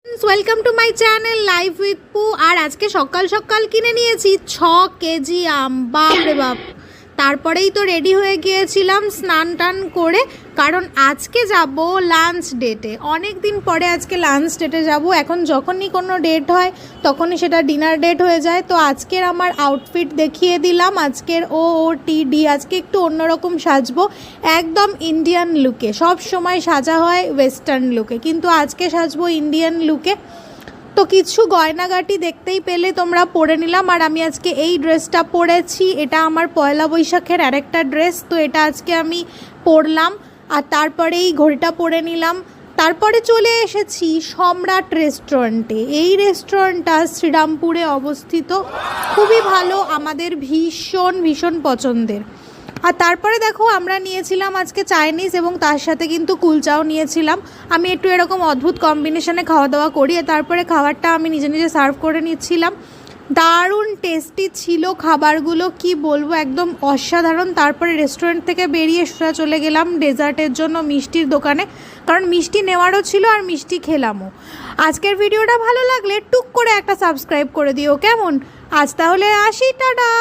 Welcome to my channel live with পু। আর আজকে সকাল সকাল কিনে নিয়েছি 6 কেজি আম। বাপ রে বাপ। তারপরেই তো রেডি হয়ে গিয়েছিলাম স্নান টান করে, কারণ আজকে যাব লাঞ্চ ডেটে। অনেক দিন পরে আজকে লাঞ্চ ডেটে যাব। এখন যখনই কোনো ডেট হয় তখনই সেটা ডিনার ডেট হয়ে যায়। তো আজকের আমার আউটফিট দেখিয়ে দিলাম। আজকের OOTD আজকে একটু অন্যরকম সাজবো, একদম ইন্ডিয়ান লুকে। সব সময় সাজা হয় ওয়েস্টার্ন লুকে, কিন্তু আজকে সাজবো ইন্ডিয়ান লুকে। তো কিছু গয়নাগাটি দেখতেই পেলে তোমরা পরে নিলাম। আর আমি আজকে এই ড্রেসটা পরেছি, এটা আমার পয়লা বৈশাখের আরেকটা ড্রেস। তো এটা আজকে আমি পরলাম, আর তারপরে এই ঘড়িটা পরে নিলাম। তারপরে চলে এসেছি সম্রাট রেস্টুরেন্টে। এই রেস্টুরেন্টটা শ্রীরামপুরে অবস্থিত, খুবই ভালো, আমাদের ভীষণ ভীষণ পছন্দের। আর তারপরে দেখো আমরা নিয়েছিলাম আজকে চাইনিজ, এবং তার সাথে কিন্তু কুলচাও নিয়েছিলাম। আমি একটু এরকম অদ্ভুত কম্বিনেশনে খাওয়া দাওয়া করি। আর তারপরে খাবারটা আমি নিজে নিজে সার্ভ করে নিচ্ছিলাম। দারুণ টেস্টি ছিল খাবারগুলো, কি বলবো, একদম অসাধারণ। তারপরে রেস্টুরেন্ট থেকে বেরিয়ে সোজা চলে গেলাম ডেজার্টের জন্য মিষ্টির দোকানে, কারণ মিষ্টি নেওয়ারও ছিল আর মিষ্টি খেলামও। আজকের ভিডিওটা ভালো লাগলে টুক করে একটা সাবস্ক্রাইব করে দিও, কেমন? আজ তাহলে আসি, টাটা।